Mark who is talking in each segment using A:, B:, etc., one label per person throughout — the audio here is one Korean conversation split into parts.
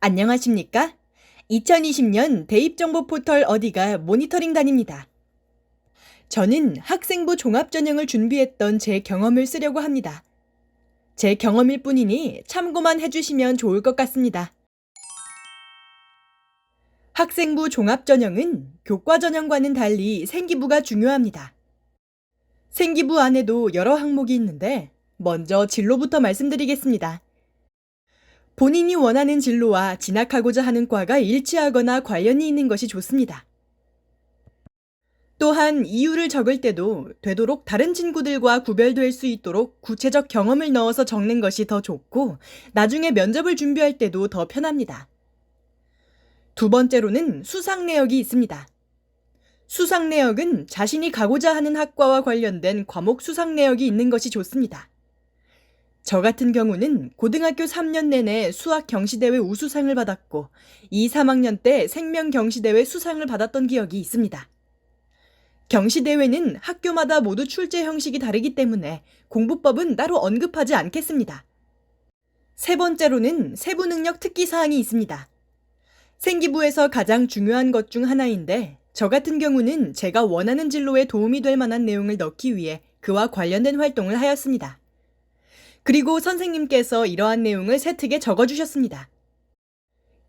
A: 안녕하십니까? 2020년 대입정보 포털 어디가 모니터링단입니다. 저는 학생부 종합전형을 준비했던 제 경험을 쓰려고 합니다. 제 경험일 뿐이니 참고만 해주시면 좋을 것 같습니다. 학생부 종합전형은 교과전형과는 달리 생기부가 중요합니다. 생기부 안에도 여러 항목이 있는데 먼저 진로부터 말씀드리겠습니다. 본인이 원하는 진로와 진학하고자 하는 과가 일치하거나 관련이 있는 것이 좋습니다. 또한 이유를 적을 때도 되도록 다른 친구들과 구별될 수 있도록 구체적 경험을 넣어서 적는 것이 더 좋고 나중에 면접을 준비할 때도 더 편합니다. 두 번째로는 수상 내역이 있습니다. 수상 내역은 자신이 가고자 하는 학과와 관련된 과목 수상 내역이 있는 것이 좋습니다. 저 같은 경우는 고등학교 3년 내내 수학 경시대회 우수상을 받았고 2, 3학년 때 생명 경시대회 수상을 받았던 기억이 있습니다. 경시대회는 학교마다 모두 출제 형식이 다르기 때문에 공부법은 따로 언급하지 않겠습니다. 세 번째로는 세부능력 특기사항이 있습니다. 생기부에서 가장 중요한 것 중 하나인데 저 같은 경우는 제가 원하는 진로에 도움이 될 만한 내용을 넣기 위해 그와 관련된 활동을 하였습니다. 그리고 선생님께서 이러한 내용을 세특에 적어주셨습니다.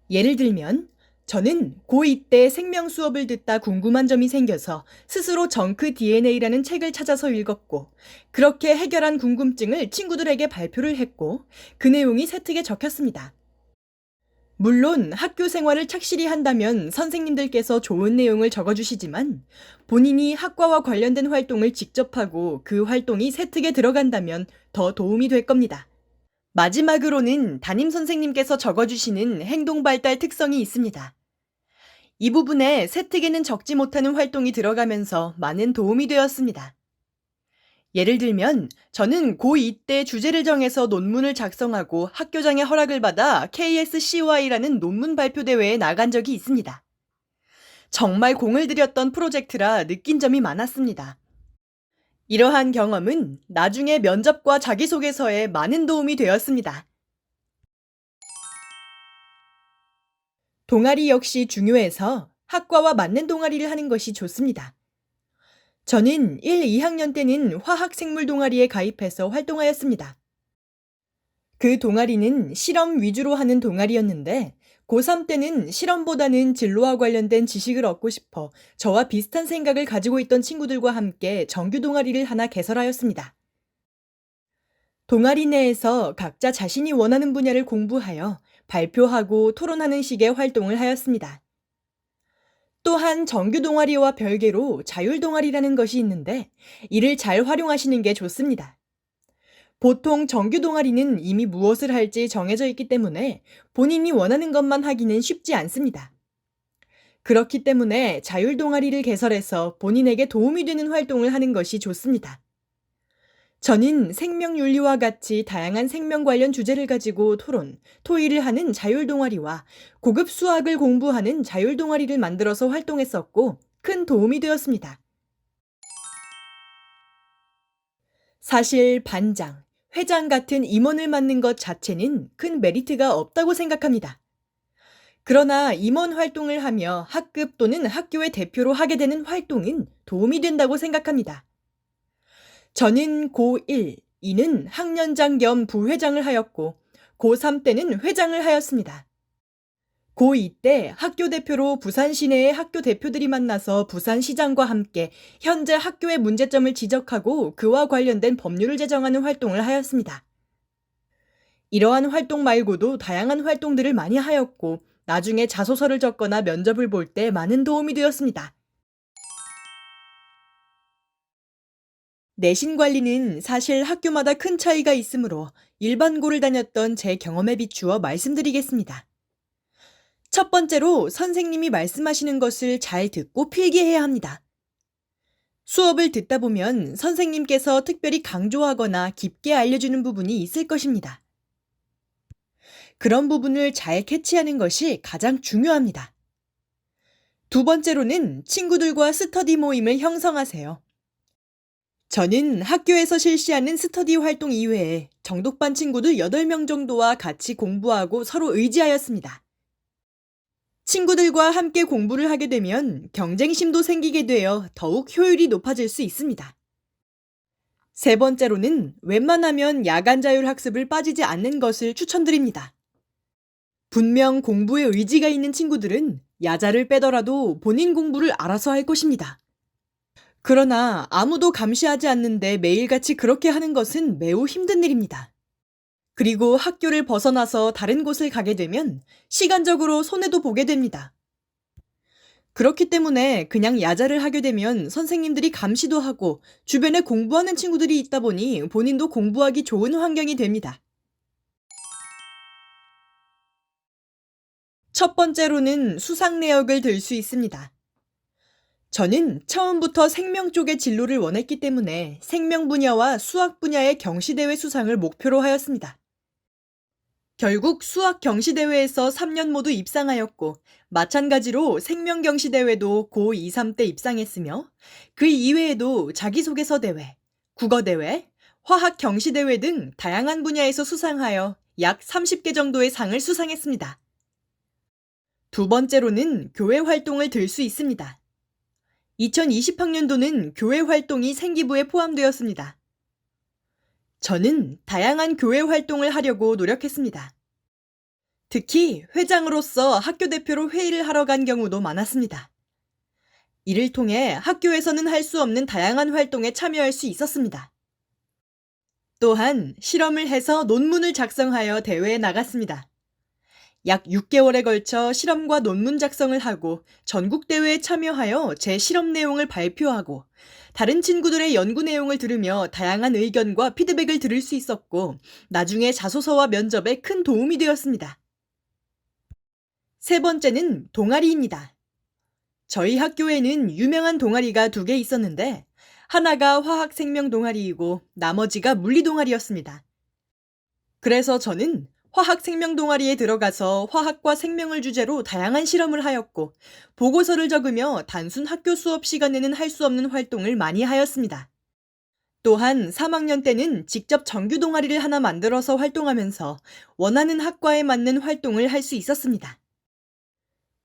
A: 예를 들면 저는 고2 때 생명 수업을 듣다 궁금한 점이 생겨서 스스로 정크 DNA라는 책을 찾아서 읽었고 그렇게 해결한 궁금증을 친구들에게 발표를 했고 그 내용이 세특에 적혔습니다. 물론 학교 생활을 착실히 한다면 선생님들께서 좋은 내용을 적어주시지만 본인이 학과와 관련된 활동을 직접 하고 그 활동이 세특에 들어간다면 더 도움이 될 겁니다. 마지막으로는 담임 선생님께서 적어주시는 행동 발달 특성이 있습니다. 이 부분에 세특에는 적지 못하는 활동이 들어가면서 많은 도움이 되었습니다. 예를 들면 저는 고2 때 주제를 정해서 논문을 작성하고 학교장의 허락을 받아 KSCY라는 논문 발표 대회에 나간 적이 있습니다. 정말 공을 들였던 프로젝트라 느낀 점이 많았습니다. 이러한 경험은 나중에 면접과 자기소개서에 많은 도움이 되었습니다. 동아리 역시 중요해서 학과와 맞는 동아리를 하는 것이 좋습니다. 저는 1, 2학년 때는 화학생물 동아리에 가입해서 활동하였습니다. 그 동아리는 실험 위주로 하는 동아리였는데 고3 때는 실험보다는 진로와 관련된 지식을 얻고 싶어 저와 비슷한 생각을 가지고 있던 친구들과 함께 정규 동아리를 하나 개설하였습니다. 동아리 내에서 각자 자신이 원하는 분야를 공부하여 발표하고 토론하는 식의 활동을 하였습니다. 또한 정규 동아리와 별개로 자율 동아리라는 것이 있는데 이를 잘 활용하시는 게 좋습니다. 보통 정규 동아리는 이미 무엇을 할지 정해져 있기 때문에 본인이 원하는 것만 하기는 쉽지 않습니다. 그렇기 때문에 자율 동아리를 개설해서 본인에게 도움이 되는 활동을 하는 것이 좋습니다. 저는 생명윤리와 같이 다양한 생명 관련 주제를 가지고 토론, 토의를 하는 자율 동아리와 고급 수학을 공부하는 자율 동아리를 만들어서 활동했었고 큰 도움이 되었습니다. 사실 반장, 회장 같은 임원을 맡는 것 자체는 큰 메리트가 없다고 생각합니다. 그러나 임원 활동을 하며 학급 또는 학교의 대표로 하게 되는 활동은 도움이 된다고 생각합니다. 저는 고1, 2는 학년장 겸 부회장을 하였고 고3 때는 회장을 하였습니다. 고2 때 학교 대표로 부산 시내의 학교 대표들이 만나서 부산시장과 함께 현재 학교의 문제점을 지적하고 그와 관련된 법률을 제정하는 활동을 하였습니다. 이러한 활동 말고도 다양한 활동들을 많이 하였고 나중에 자소서를 적거나 면접을 볼 때 많은 도움이 되었습니다. 내신 관리는 사실 학교마다 큰 차이가 있으므로 일반고를 다녔던 제 경험에 비추어 말씀드리겠습니다. 첫 번째로 선생님이 말씀하시는 것을 잘 듣고 필기해야 합니다. 수업을 듣다 보면 선생님께서 특별히 강조하거나 깊게 알려주는 부분이 있을 것입니다. 그런 부분을 잘 캐치하는 것이 가장 중요합니다. 두 번째로는 친구들과 스터디 모임을 형성하세요. 저는 학교에서 실시하는 스터디 활동 이외에 정독반 친구들 8명 정도와 같이 공부하고 서로 의지하였습니다. 친구들과 함께 공부를 하게 되면 경쟁심도 생기게 되어 더욱 효율이 높아질 수 있습니다. 세 번째로는 웬만하면 야간 자율 학습을 빠지지 않는 것을 추천드립니다. 분명 공부에 의지가 있는 친구들은 야자를 빼더라도 본인 공부를 알아서 할 것입니다. 그러나 아무도 감시하지 않는데 매일같이 그렇게 하는 것은 매우 힘든 일입니다. 그리고 학교를 벗어나서 다른 곳을 가게 되면 시간적으로 손해도 보게 됩니다. 그렇기 때문에 그냥 야자를 하게 되면 선생님들이 감시도 하고 주변에 공부하는 친구들이 있다 보니 본인도 공부하기 좋은 환경이 됩니다. 첫 번째로는 수상 내역을 들 수 있습니다. 저는 처음부터 생명 쪽의 진로를 원했기 때문에 생명 분야와 수학 분야의 경시대회 수상을 목표로 하였습니다. 결국 수학 경시대회에서 3년 모두 입상하였고, 마찬가지로 생명 경시대회도 고 2, 3때 입상했으며, 그 이외에도 자기소개서 대회, 국어대회, 화학 경시대회 등 다양한 분야에서 수상하여 약 30개 정도의 상을 수상했습니다. 두 번째로는 교회 활동을 들 수 있습니다. 2020학년도는 교회 활동이 생기부에 포함되었습니다. 저는 다양한 교회 활동을 하려고 노력했습니다. 특히 회장으로서 학교 대표로 회의를 하러 간 경우도 많았습니다. 이를 통해 학교에서는 할 수 없는 다양한 활동에 참여할 수 있었습니다. 또한 실험을 해서 논문을 작성하여 대회에 나갔습니다. 약 6개월에 걸쳐 실험과 논문 작성을 하고 전국대회에 참여하여 제 실험 내용을 발표하고 다른 친구들의 연구 내용을 들으며 다양한 의견과 피드백을 들을 수 있었고 나중에 자소서와 면접에 큰 도움이 되었습니다. 세 번째는 동아리입니다. 저희 학교에는 유명한 동아리가 2개 있었는데 하나가 화학생명 동아리이고 나머지가 물리 동아리였습니다. 그래서 저는 화학생명 동아리에 들어가서 화학과 생명을 주제로 다양한 실험을 하였고 보고서를 적으며 단순 학교 수업 시간에는 할 수 없는 활동을 많이 하였습니다. 또한 3학년 때는 직접 정규 동아리를 하나 만들어서 활동하면서 원하는 학과에 맞는 활동을 할 수 있었습니다.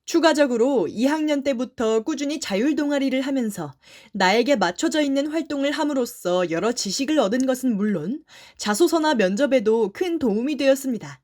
A: 추가적으로 2학년 때부터 꾸준히 자율 동아리를 하면서 나에게 맞춰져 있는 활동을 함으로써 여러 지식을 얻은 것은 물론 자소서나 면접에도 큰 도움이 되었습니다.